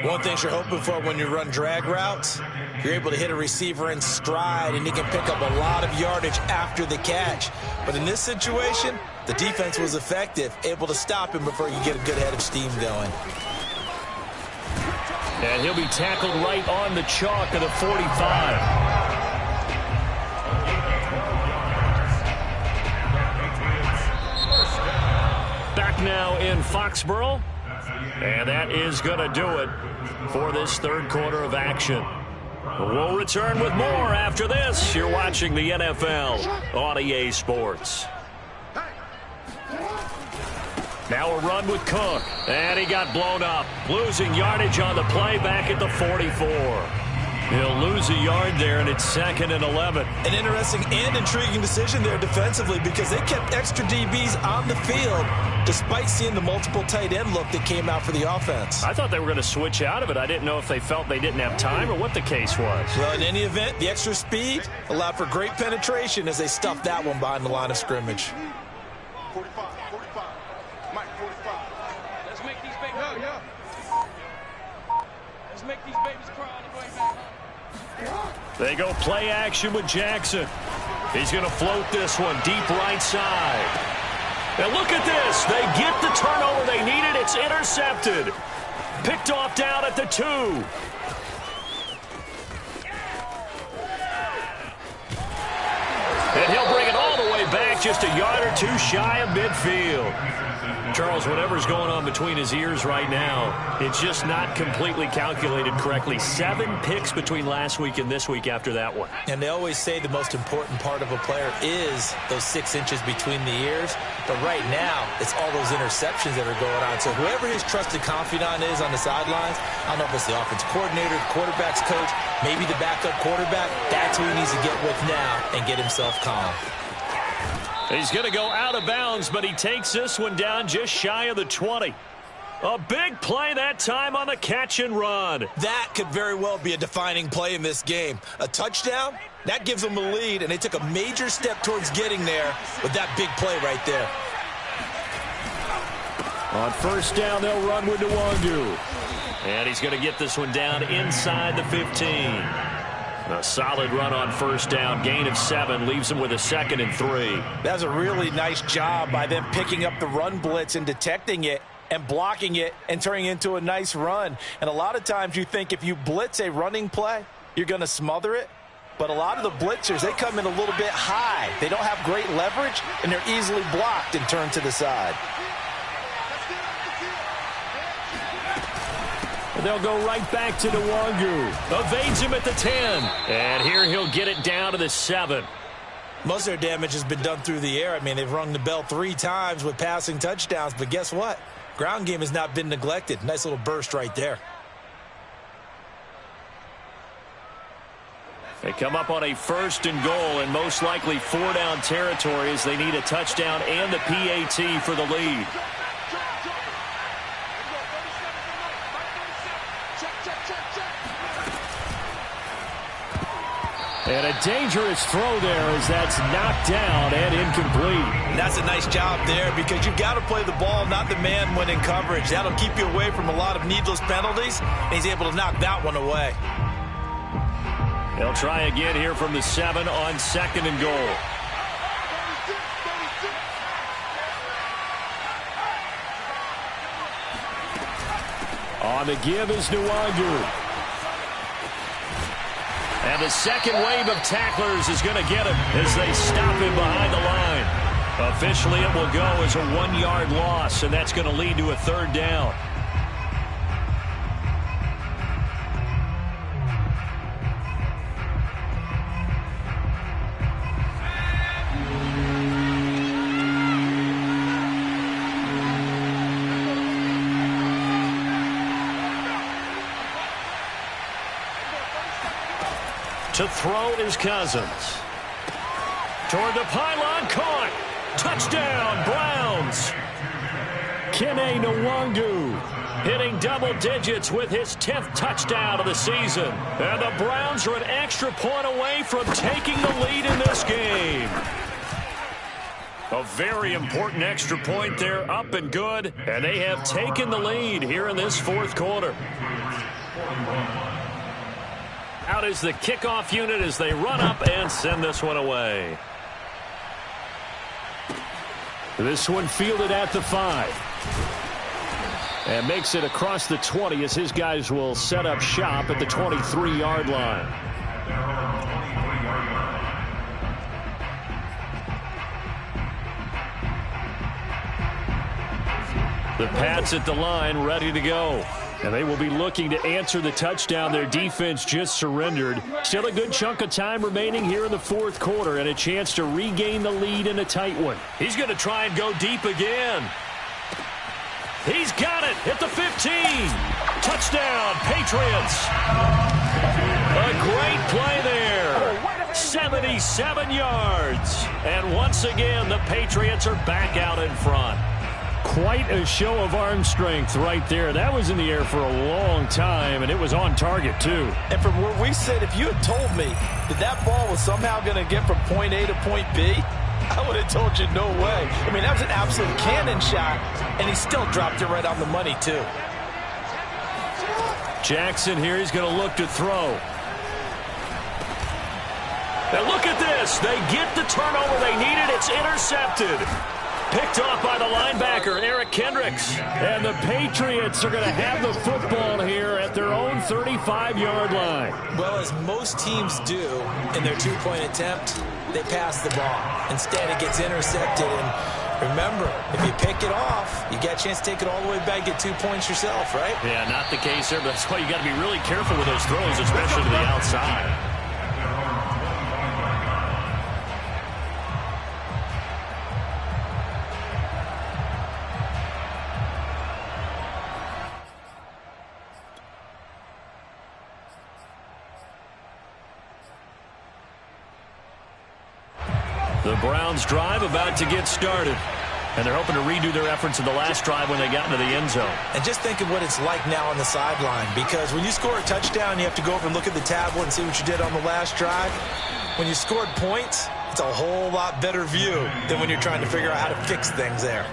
One thing you're hoping for when you run drag routes, you're able to hit a receiver in stride and he can pick up a lot of yardage after the catch. But in this situation, the defense was effective, able to stop him before you get a good head of steam going. And he'll be tackled right on the chalk of the 45. Back now in Foxborough, and that is going to do it for this 3rd quarter of action. We'll return with more after this. You're watching the NFL on EA Sports. Now a run with Cook, and he got blown up, losing yardage on the play back at the 44. He'll lose a yard there, and it's 2nd and 11. An interesting and intriguing decision there defensively because they kept extra DBs on the field despite seeing the multiple tight end look that came out for the offense. I thought they were going to switch out of it. I didn't know if they felt they didn't have time or what the case was. Well, in any event, the extra speed allowed for great penetration as they stuffed that one behind the line of scrimmage. 45. Mike, 45. Let's make these babies. Let's make these babies cry on the way back home. They go play action with Jackson. He's going to float this one deep right side. Now look at this. They get the turnover they needed. It's intercepted. Picked off down at the 2. And he'll bring it all the way back just a yard or two shy of midfield. Charles, whatever's going on between his ears right now, it's just not completely calculated correctly. 7 picks between last week and this week after that one. And they always say the most important part of a player is those 6 inches between the ears. But right now, it's all those interceptions that are going on. So whoever his trusted confidant is on the sidelines, I don't know if it's the offensive coordinator, the quarterback's coach, maybe the backup quarterback, that's who he needs to get with now and get himself calm. He's going to go out of bounds, but he takes this one down just shy of the 20. A big play that time on the catch and run. That could very well be a defining play in this game. A touchdown, that gives them a lead, and they took a major step towards getting there with that big play right there. On first down, they'll run with Nwangu. And he's going to get this one down inside the 15. A solid run on first down, gain of 7, leaves him with a 2nd and 3. That's a really nice job by them picking up the run blitz and detecting it and blocking it and turning it into a nice run. And a lot of times you think if you blitz a running play, you're going to smother it. But a lot of the blitzers, they come in a little bit high. They don't have great leverage, and they're easily blocked and turned to the side. They'll go right back to Nwangu. Evades him at the 10. And here he'll get it down to the 7. Most of their damage has been done through the air. I mean, they've rung the bell 3 times with passing touchdowns. But guess what? Ground game has not been neglected. Nice little burst right there. They come up on a 1st and goal, and most likely 4-down territory as they need a touchdown and the PAT for the lead. And a dangerous throw there as that's knocked down and incomplete. That's a nice job there because you've got to play the ball, not the man when in coverage. That'll keep you away from a lot of needless penalties, and he's able to knock that one away. They'll try again here from the 7 on 2nd and goal. On the give is Nwangu. And the second wave of tacklers is going to get him as they stop him behind the line. Officially, it will go as a 1-yard loss, and that's going to lead to a 3rd down. To throw is Cousins. Toward the pylon, caught. Touchdown, Browns. Kene Nwangu hitting double digits with his 10th touchdown of the season. And the Browns are an extra point away from taking the lead in this game. A very important extra point there, up and good. And they have taken the lead here in this 4th quarter. Out is the kickoff unit as they run up and send this one away. This one fielded at the 5. And makes it across the 20 as his guys will set up shop at the 23-yard line. The Pats at the line ready to go. And they will be looking to answer the touchdown their defense just surrendered. Still a good chunk of time remaining here in the 4th quarter and a chance to regain the lead in a tight one. He's going to try and go deep again. He's got it at the 15. Touchdown, Patriots. A great play there. 77 yards. And once again, the Patriots are back out in front. Quite a show of arm strength right there. That was in the air for a long time, and it was on target, too. And from where we sit, if you had told me that that ball was somehow going to get from point A to point B, I would have told you no way. I mean, that was an absolute cannon shot, and he still dropped it right on the money, too. Jackson here, he's going to look to throw. And look at this. They get the turnover they needed. It's intercepted. Picked off by the linebacker, Eric Kendricks. And the Patriots are going to have the football here at their own 35-yard line. Well, as most teams do in their 2-point attempt, they pass the ball. Instead, it gets intercepted. And remember, if you pick it off, you get a chance to take it all the way back, get 2 points yourself, right? Yeah, not the case there, but that's why you got to be really careful with those throws, especially to the outside. The Browns drive about to get started. And they're hoping to redo their efforts in the last drive when they got into the end zone. And just think of what it's like now on the sideline, because when you score a touchdown, you have to go over and look at the tablet and see what you did on the last drive. When you scored points, it's a whole lot better view than when you're trying to figure out how to fix things there.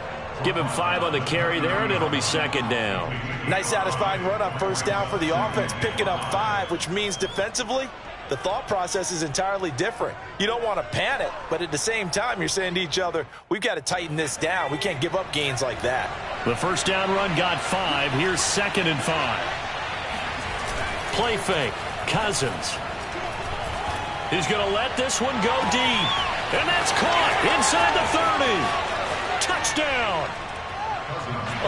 Give him 5 on the carry there, and it'll be second down. Nice satisfying run on first down for the offense, picking up 5, which means defensively, the thought process is entirely different. You don't want to panic, but at the same time, you're saying to each other, we've got to tighten this down. We can't give up gains like that. The first down run got 5. Here's 2nd and 5. Play fake. Cousins. He's going to let this one go deep. And that's caught inside the 30. Touchdown.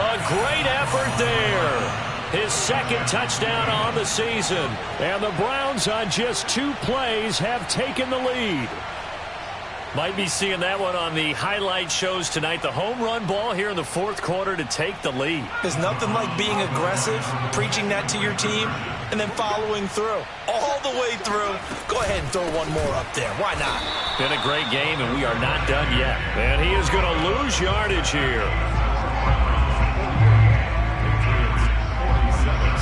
A great effort there. His 2nd touchdown on the season. And the Browns on just 2 plays have taken the lead. Might be seeing that one on the highlight shows tonight. The home run ball here in the 4th quarter to take the lead. There's nothing like being aggressive, preaching that to your team, and then following through. All the way through. Go ahead and throw one more up there. Why not? Been a great game, and we are not done yet. And he is going to lose yardage here.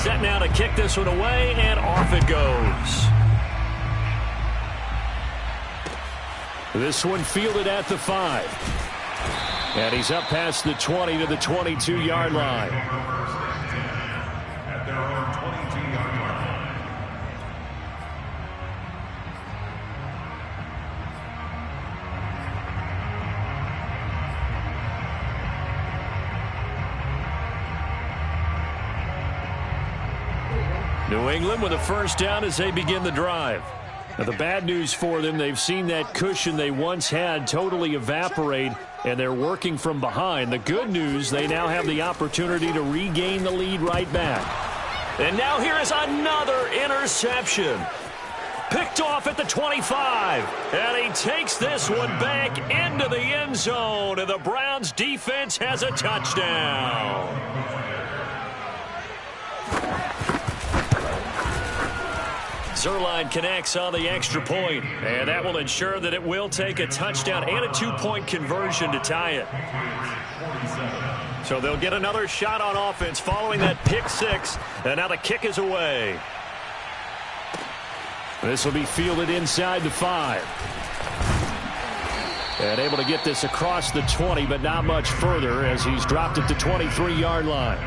Set now to kick this one away, and off it goes. This one fielded at the 5. And he's up past the 20 to the 22-yard line. At their own 22-yard line. New England with a first down as they begin the drive. Now, the bad news for them, they've seen that cushion they once had totally evaporate, and they're working from behind. The good news, they now have the opportunity to regain the lead right back. And now here is another interception. Picked off at the 25. And he takes this one back into the end zone, and the Browns defense has a touchdown. Zerline connects on the extra point, and that will ensure that it will take a touchdown and a 2-point conversion to tie it. So they'll get another shot on offense following that pick 6, and now the kick is away. This will be fielded inside the 5. And able to get this across the 20, but not much further as he's dropped at the 23-yard line.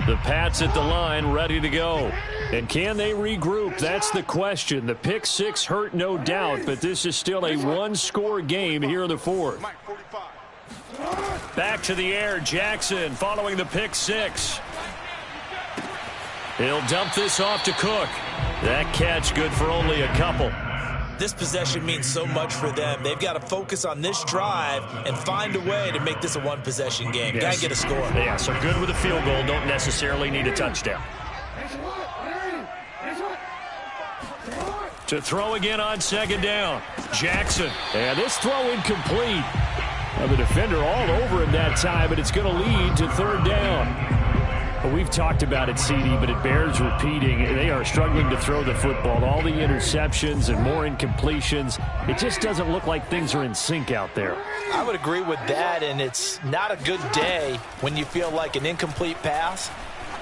The Pats at the line, ready to go. And can they regroup? That's the question. The pick 6 hurt, no doubt, but this is still a 1-score game here in the 4th. Back to the air, Jackson following the pick 6. He'll dump this off to Cook. That catch good for only a couple. This possession means so much for them. They've got to focus on this drive and find a way to make this a one-possession game. Yes. Got to get a score. Yeah, so good with a field goal. Don't necessarily need a touchdown. To throw again on 2nd down. Jackson. And this throw incomplete. Well, the defender all over him that time, but it's going to lead to 3rd down. Well, we've talked about it, CD, but it bears repeating. They are struggling to throw the football. All the interceptions and more incompletions. It just doesn't look like things are in sync out there. I would agree with that, and it's not a good day when you feel like an incomplete pass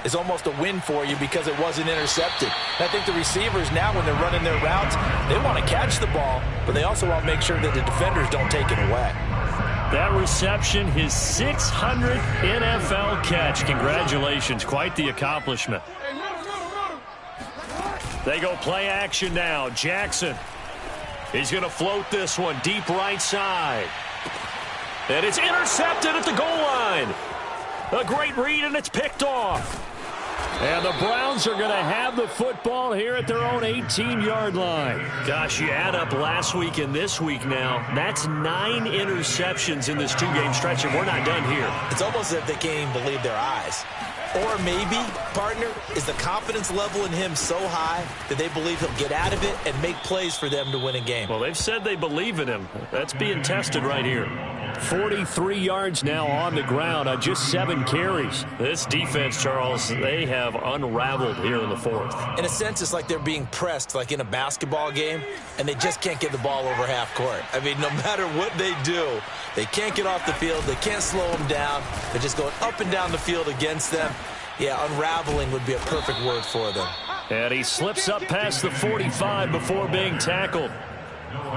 is almost a win for you because it wasn't intercepted. And I think the receivers now, when they're running their routes, they want to catch the ball, but they also want to make sure that the defenders don't take it away. That reception, his 600th NFL catch. Congratulations. Quite the accomplishment. They go play action now. Jackson. He's going to float this one deep right side. And it's intercepted at the goal line. A great read, and it's picked off. And the Browns are going to have the football here at their own 18-yard line. Gosh, you add up last week and this week now. That's 9 interceptions in this 2-game stretch, and we're not done here. It's almost as if they can't even believe their eyes. Or maybe, partner, is the confidence level in him so high that they believe he'll get out of it and make plays for them to win a game. Well, they've said they believe in him. That's being tested right here. 43 yards now on the ground on just 7 carries. This defense, Charles, they have unraveled here in the 4th. In a sense, it's like they're being pressed like in a basketball game, and they just can't get the ball over half court. I mean, no matter what they do, they can't get off the field. They can't slow them down. They're just going up and down the field against them. Yeah, unraveling would be a perfect word for them. And he slips up past the 45 before being tackled.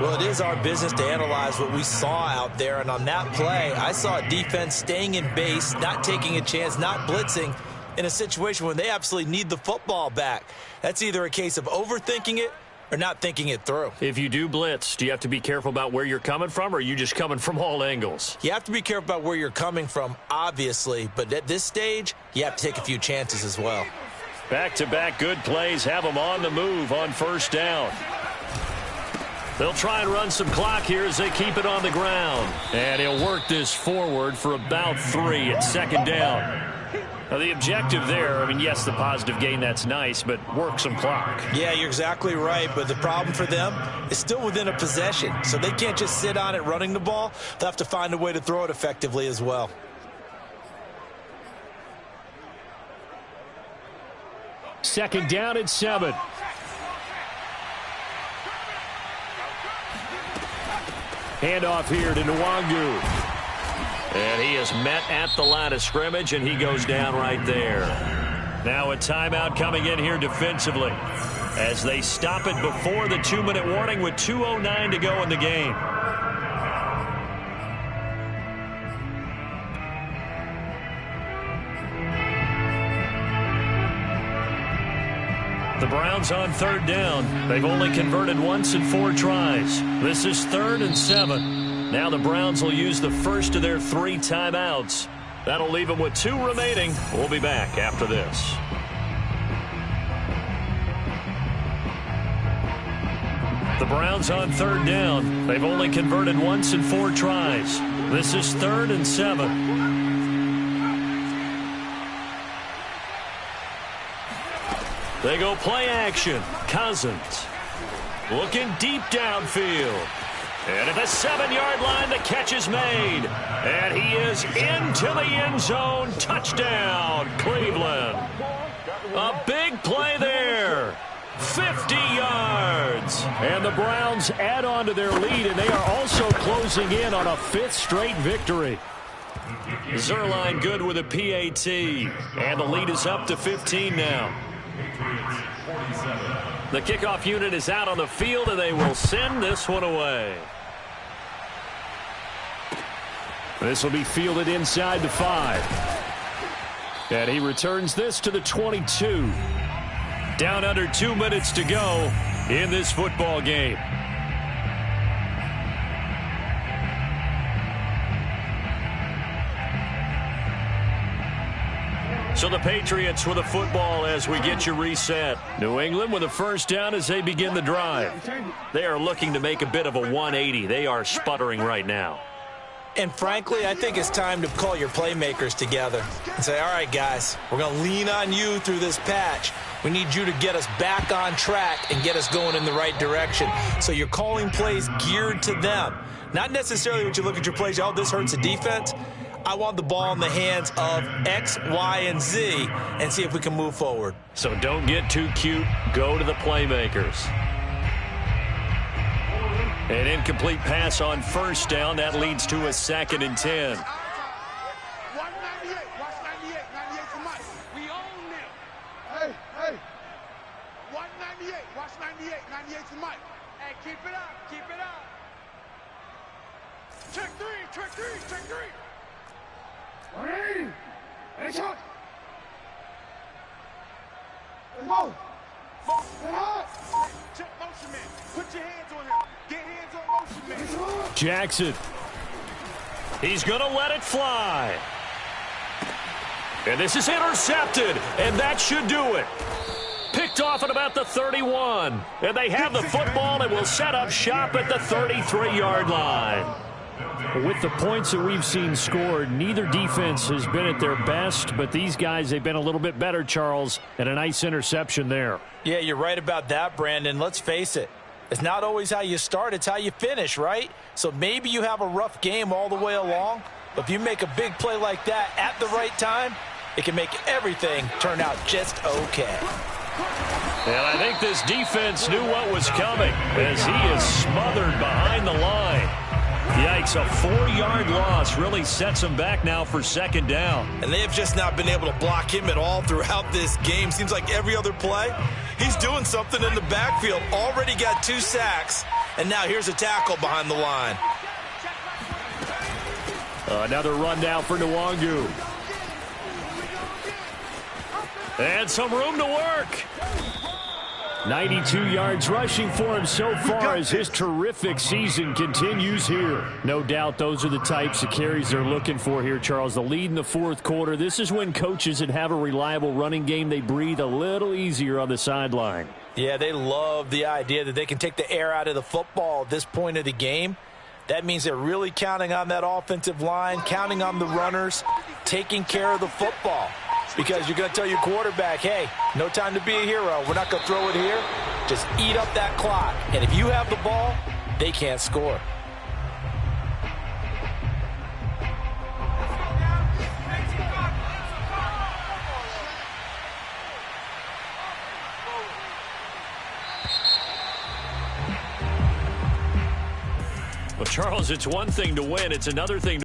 Well, it is our business to analyze what we saw out there, and on that play, I saw a defense staying in base, not taking a chance, not blitzing in a situation when they absolutely need the football back. That's either a case of overthinking it or not thinking it through. If you do blitz, do you have to be careful about where you're coming from, or are you just coming from all angles? You have to be careful about where you're coming from, obviously, but at this stage, you have to take a few chances as well. Back-to-back good plays have them on the move on first down. They'll try and run some clock here as they keep it on the ground. And he'll work this forward for about 3 at second down. Now, the objective there, I mean, yes, the positive gain, that's nice, but work some clock. Yeah, you're exactly right, but the problem for them is still within a possession, so they can't just sit on it running the ball. They'll have to find a way to throw it effectively as well. Second down and 7. Handoff here to Nwangu. And he is met at the line of scrimmage, and he goes down right there. Now a timeout coming in here defensively as they stop it before the 2-minute warning with 2:09 to go in the game. The Browns on third down. They've only converted once in 4 tries. This is 3rd and 7. Now the Browns will use the first of their 3 timeouts. That'll leave them with 2 remaining. We'll be back after this. The Browns on third down. They've only converted once in 4 tries. This is 3rd and 7. They go play action. Cousins looking deep downfield. And at the 7-yard line, the catch is made. And he is into the end zone. Touchdown, Cleveland. A big play there. 50 yards. And the Browns add on to their lead, and they are also closing in on a 5th straight victory. Zerline good with a PAT. And the lead is up to 15 now. The kickoff unit is out on the field, and they will send this one away. This will be fielded inside the 5. And he returns this to the 22. Down under 2 minutes to go in this football game. So the Patriots with a football as we get you reset. New England with a first down as they begin the drive. They are looking to make a bit of a 180. They are sputtering right now. And frankly, I think it's time to call your playmakers together and say, all right, guys, we're going to lean on you through this patch. We need you to get us back on track and get us going in the right direction. So you're calling plays geared to them. Not necessarily when you look at your plays, oh, this hurts the defense. I want the ball in the hands of X, Y, and Z and see if we can move forward. So don't get too cute. Go to the playmakers. An incomplete pass on first down. That leads to a 2nd and 10. 198. Watch 98. 98 for Mike. We own them. Hey. 198. Watch 98. 98 for Mike. Hey, keep it up. Keep it up. Check 3. Check 3. Check 3. 180. Hey, shot. Let's go. Check motion man. Put your hands on him. Get hands on motion man. Jackson. He's going to let it fly. And this is intercepted, and that should do it. Picked off at about the 31. And they have the football and will set up shop at the 33-yard line. With the points that we've seen scored, neither defense has been at their best, but these guys, they've been a little bit better, Charles, and a nice interception there. Yeah, you're right about that, Brandon. Let's face it. It's not always how you start, it's how you finish, right? So maybe you have a rough game all the way along, but if you make a big play like that at the right time, it can make everything turn out just okay. And I think this defense knew what was coming as he is smothered behind the line. Yikes, a 4-yard loss really sets him back now for second down. And they have just not been able to block him at all throughout this game. Seems like every other play, he's doing something in the backfield. Already got 2 sacks, and now here's a tackle behind the line. Another rundown for Nwangu. And some room to work. 92 yards rushing for him so far as his terrific season continues here. No doubt those are the types of carries they're looking for here, Charles. The lead in the fourth quarter. This is when coaches that have a reliable running game, they breathe a little easier on the sideline. Yeah, they love the idea that they can take the air out of the football at this point of the game. That means they're really counting on that offensive line, counting on the runners, taking care of the football. Because you're going to tell your quarterback, hey, no time to be a hero. We're not going to throw it here. Just eat up that clock. And if you have the ball, they can't score. Well, Charles, it's one thing to win. It's another thing to